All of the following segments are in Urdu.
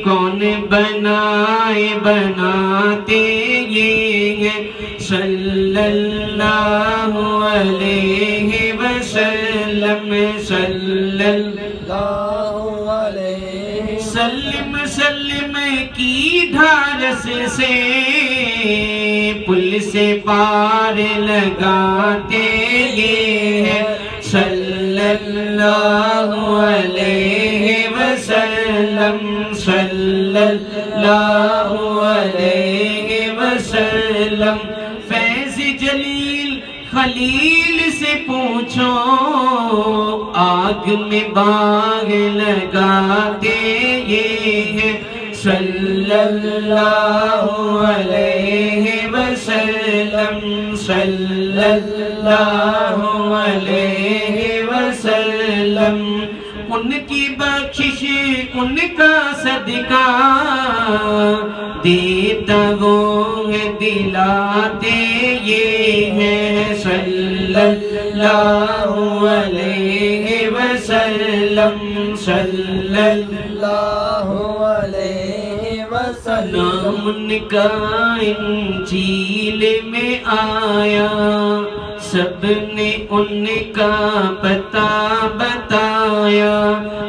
کون بنائے بناتے یہ ہیں صلی اللہ علیہ وسلم صلی اللہ علیہ وسلم سلم کی ڈھارس سے پل سے پار لگاتے یہ ہیں صلی اللہ علیہ وسلم صلی اللہ علیہ وسلم فیض جلیل خلیل سے پوچھو آگ میں باغ لگاتے یہ ہیں صلی اللہ علیہ وسلم صلی اللہ علیہ وسلم ان کی بخشش ان کا صدقہ دیتا وہ ہے دلاتے یہ ہیں صلی اللہ علیہ وسلم صلی اللہ علیہ وسلم نام ان کا انجیل میں آیا سب نے ان کا پتہ بتایا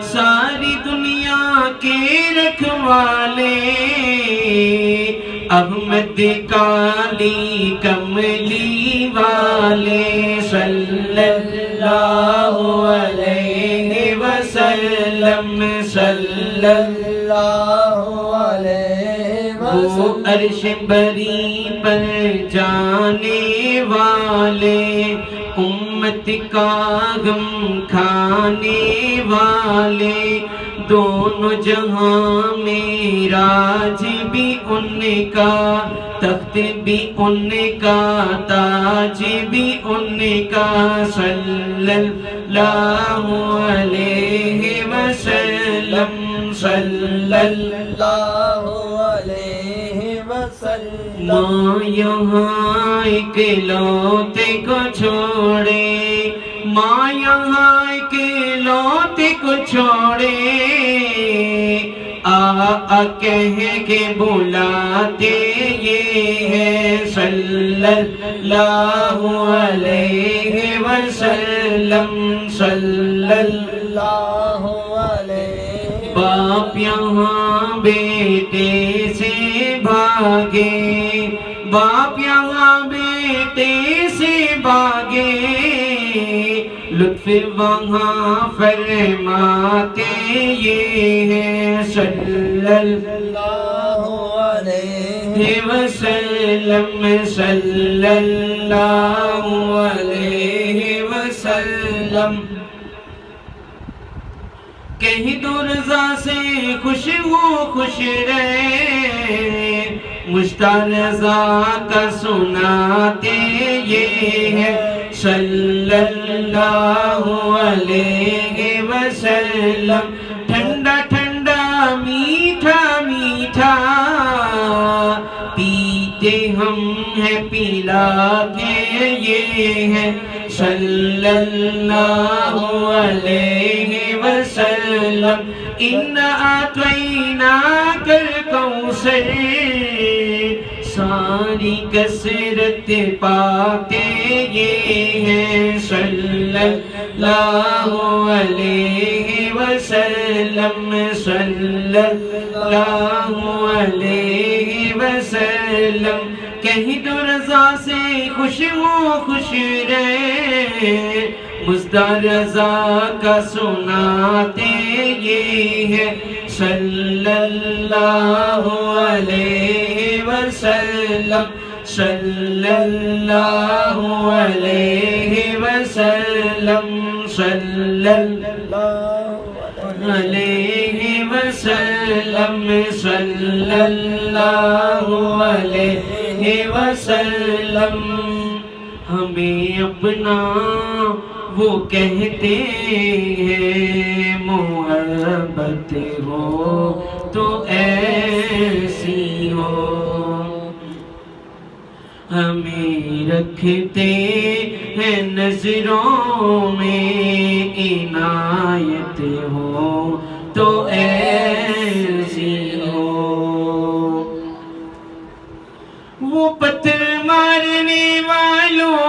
ساری دنیا کے رکھوالے احمد کالی کملی والے صلی اللہ علیہ وسلم صلی اللہ علیہ وسلم وہ عرش بری پر جانے والے امت کا غم کھانے والے دونوں جہاں میں راج بھی ان کا تخت بھی ان کا تاج بھی ان کا صلی اللہ علیہ وسلم صلی اللہ علیہ وسلم ماں یہاں اکلوتے کو چھوڑے ماں یہاں اکلوتے کو چھوڑے کہہ کے بلاتے یہ ہے صلی اللہ علیہ وسلم صلی اللہ علیہ باپ یہاں بیٹے سے بھاگے باپ یہاں بیٹے سے بھاگے لطف وہاں فرماتے یہ ہیں صلی اللہ علیہ وسلم صلی اللہ علیہ وسلم کہیں دو رضا سے خوش ہو خوش رہے مشتاق رضا کا سناتے یہ ہے صلی اللہ علیہ وسلم ٹھنڈا ٹھنڈا میٹھا میٹھا پیتے ہم ہیں پلاتے یہ ہے صلی اللہ علیہ وسلم اِنَّا أَعْطَيْنَاكَ الْكَوْثَرَ ساری کثرت پاتے یہ ہیں صلی اللہ علیہ وسلم صلی اللہ علیہ وسلم کہیں تو رضا سے خوش ہو خوش رہے مزدار رضا کا سناتے یہ ہے صلی اللہ علیہ وسلم صلی اللہ علیہ وسلم صلی اللہ علیہ وسلم صلی اللہ علیہ وسلم ہمیں اپنا وہ کہتے ہیں محبت ہو تو ایسی ہو ہمیں رکھتے ہیں نظروں میں عنایت ہو تو ایسی پتھر مارنے والوں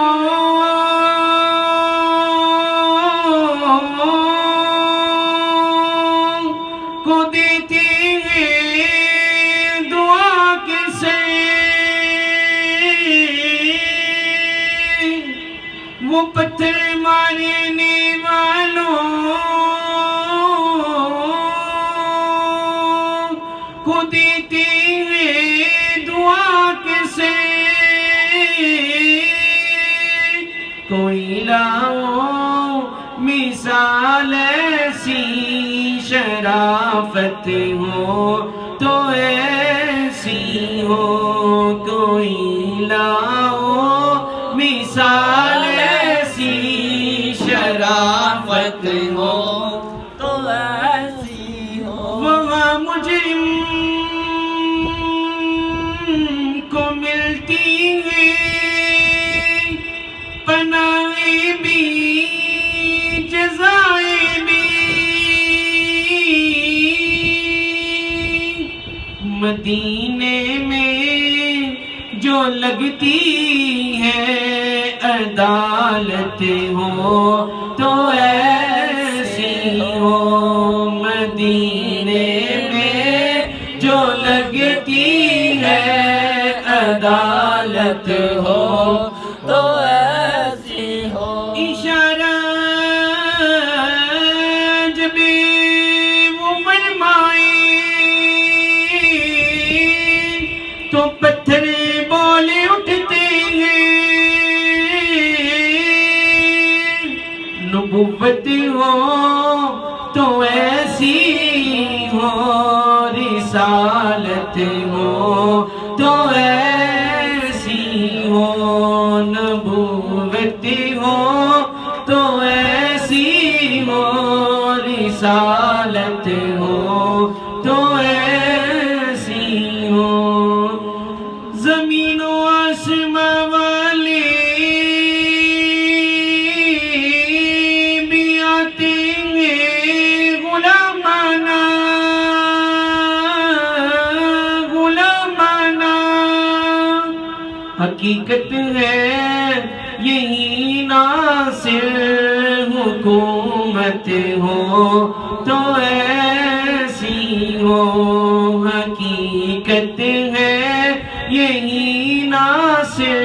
کو دیتے ہیں دعا کسے، وہ پتھر مارنے والوں کو دیتے ہیں دعا کسے، کوئی لاؤ مثال ایسی شرافت ہو تو ایسی ہو، کوئی لاؤ مثال ایسی شرافت ہو تو ایسی ہو۔ وہاں مجرم کو ملتی ہے پناہیں بھی جزائیں بھی، مدینے میں جو لگتی ہے عدالت ہو تو ایسی ہو، مدینے میں جو لگتی ہے عدالت ہو تو ایسی ہو۔ اشارہ جب وہ فرمائے تو پتھر بولے اٹھتے ہیں، نبوت ہو تو ایسی ہو، رسالت ہو تو ایسی ہو، نبوت ہو تو ایسی ہو، رسالت ہو تو ایسی ہو، زمین و آسمان والے بھی آتے ہیں غلامانہ غلامانہ، حقیقت ہے یہی ناصر حکومت ہو تو ایسی ہو، حقیقت ہے یہی ناصر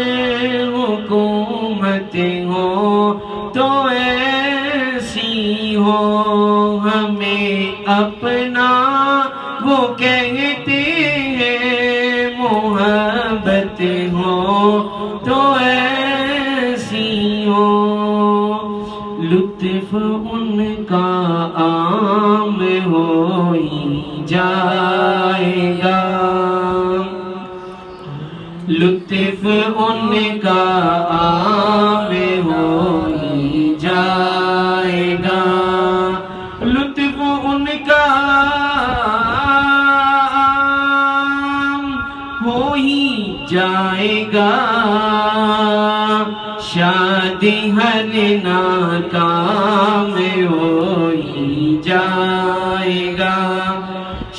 حکومت ہو تو ایسی ہو، ہمیں اپنا وہ کہتے ہیں محبت ہو تو ایسی ہو، لطف ان کا عام ہو ہی جائے گا، لطف ان کا عام ہو ہی جائے گا، لطف ان کا عام ہو ہی جائے گا، شادی ہر ناکام ہو ہی جائے گا،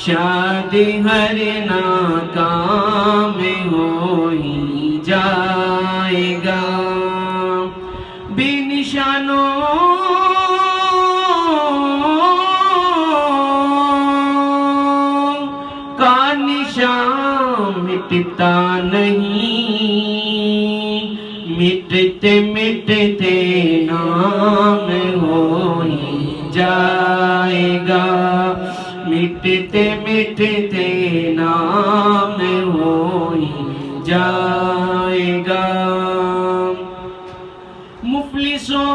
شادی ہر ناکام ہو ہی جائے گا، بے نشانوں کا نشان مٹتا نہیں، مٹتے مٹتے نام ہو ہی جائے گا، مٹتے مٹتے نام ہو ہی جائے گا، مفلسوں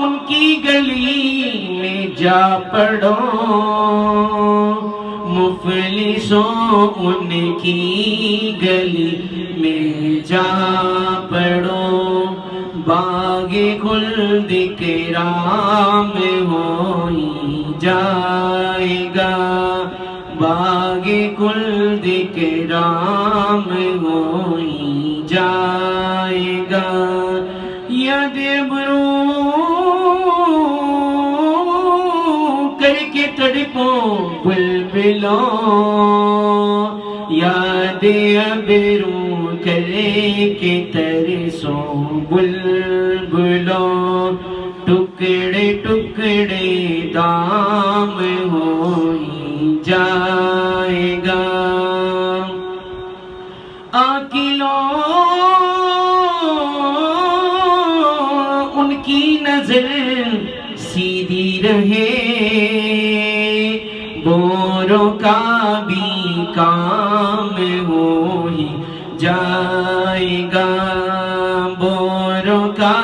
ان کی گلی میں جا پڑو، مفلسوں ان کی گلی میں جا پڑو، باغ خلد کرام ہو ہی جائے گا، باغ خلد کرام ہو ہی جائے گا، یاد برو کر کے کے تڑپوں بلبلوں یاد ابرو کرے کے ترسوں بلبلوں ٹکڑے ٹکڑے دام ہو ہی جائے گا عاقلوں ان کی نظر سیدھی رہے بوروں کا بھی کام ہو ہی جائے گا بوروں کا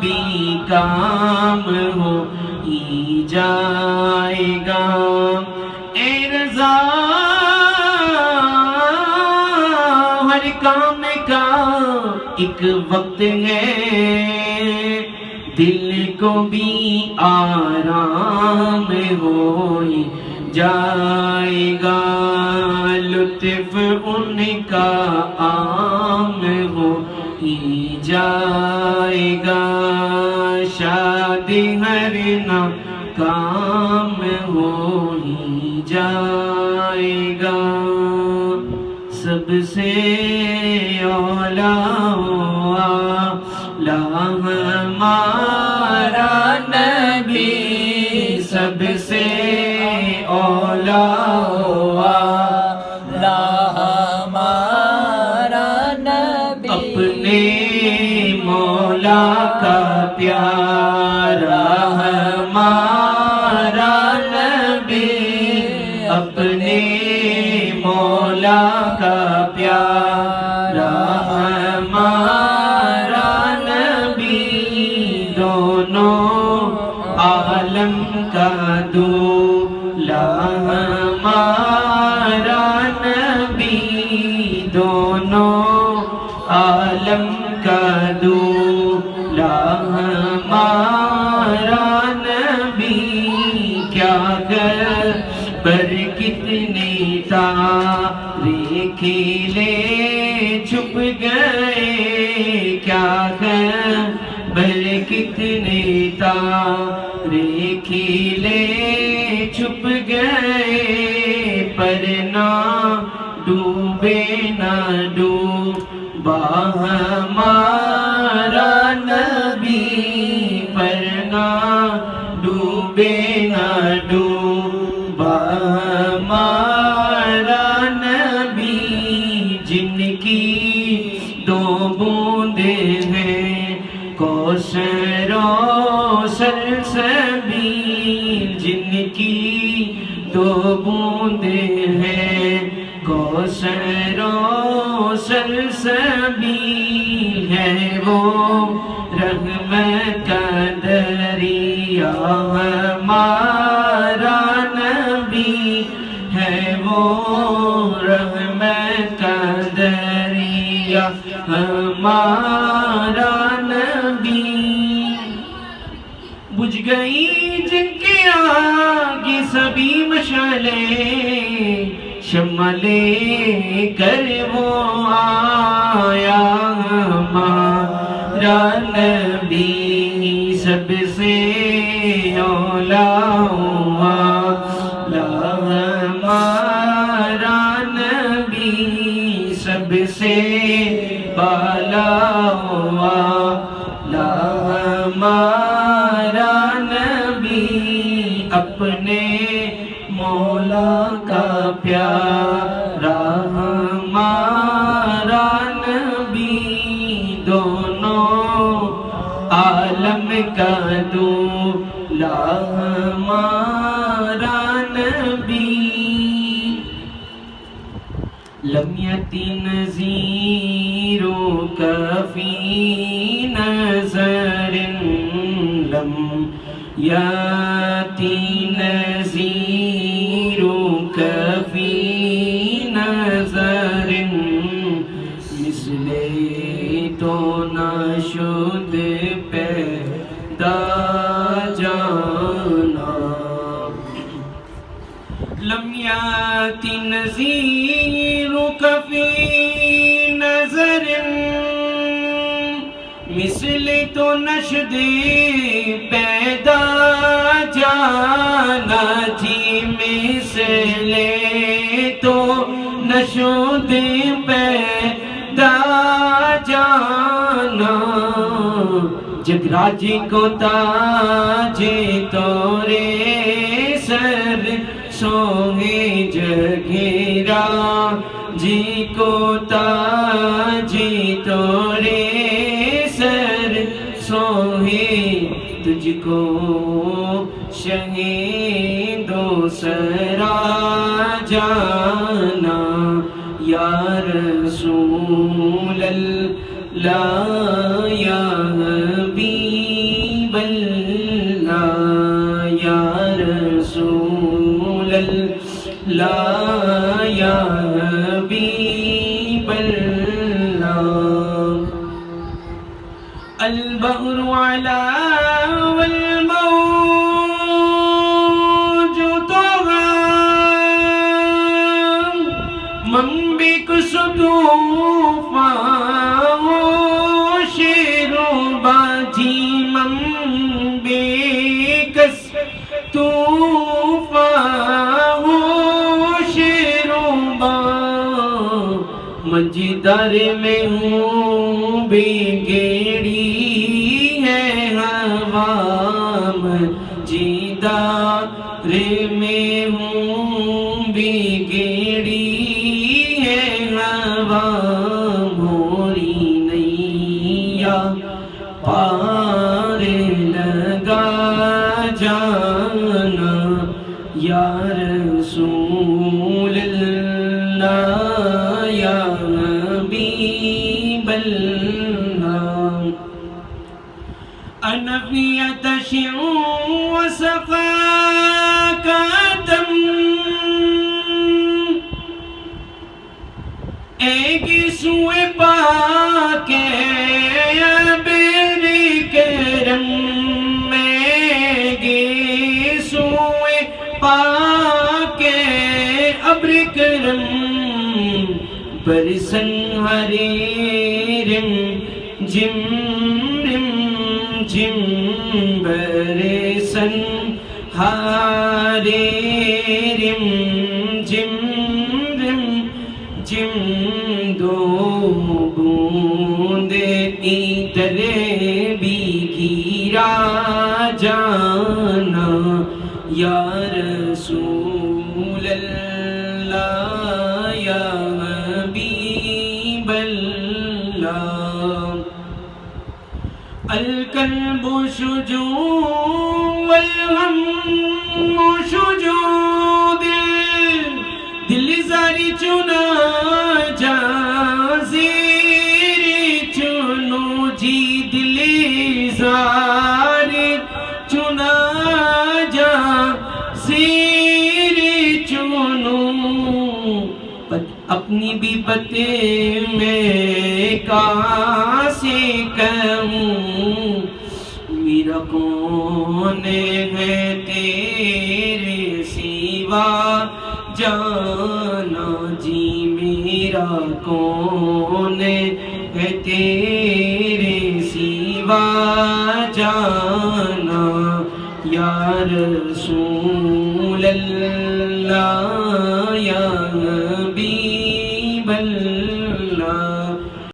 بھی کام ہو ہی جائے گا اے رضا ہر کام کا ایک وقت ہے دل کو بھی آرام ہو ہی جائے گا لطف ان کا عام ہو ہی جائے گا شادی ہر ناکام ہو ہی جائے گا سب سے اولا ہمارا نبی سب سے اولا ہمارا نبی اپنے مولا کا پیارا ہمارا نبی اپنے مولا کا پیارا ہمارا نبی دونوں عالم کا دولا ہمارا نبی دونوں عالم کا دولا ہمارا نبی کیا پر کتنے تارے کھیلے چھپ گئے کیا پر کتنے تارے کھیلے چھپ گئے پر نہ ڈوبے نہ ڈوبا ہمارا نبی پر نہ ڈوبے نہ ڈوبا ہمارا نبی جن کی دو بوندیں ہیں کوثر و سلسبیل جن کی دو بوندیں ہیں کوثر و سلسبیل ہے وہ رحمت کا دریا ہمارا نبی ہے وہ رحمت کا دریا ہمارا نبی بجھ گئی جن کے آگے سبھی مشعلیں شمع لے کر وہ آیا ہمارا نبی سب سے اولا ہمارا نبی سب سے بالا ہمارا نبی اپنے مولا کا پیارا ہمارا نبی دونوں عالم کا دولا ہمارا نبی لم یتی نذیرک فی نظر لم یتی نذیرک فی نظر مثل تو نشد پیدا جانا لم یاتی نذیرک فی نظر مثل تو نشد پیدا جانا تھی شد پیدا جانا جگراج کو تاج تورے سر سوہے جگیرا جی کو تاج تورے سر سوہے تجھ کو شہیدو سرا جانا یا رسول اللہ یا حبیب اللہ یا رسول اللہ یا حبیب اللہ البحر علا والموج طغى منبك طوفان شیر باجی منبك طوفان شیر با مجدر میں ہوں بگڑی ہے ہوا مجدر میں ہوں بگڑی ہے ہوا موری نیا پار لگا جانا یا رسول اللہ یا حبیب اللہ انا فی عطش وسقاکتم ایک سوئے پاک ابر کرم ایک سوئے پاک ابر کرم برسن ہرے رم جم رم جم برسن ہرے رم جم رم جم دو بوند ادھر بھی گرا جانا یا رسول اللہ یا حبیب اللہ القلب شجوع والہم شجوع دل زاری چنا جا زیر چنو جی دل زاری چنا جا زیر چنو اپنی بھی باتیں میں کہاں سے کہوں میرا کون ہے تیرے سوا جانا جی میرا کون ہے تیرے سوا جانا یا رسول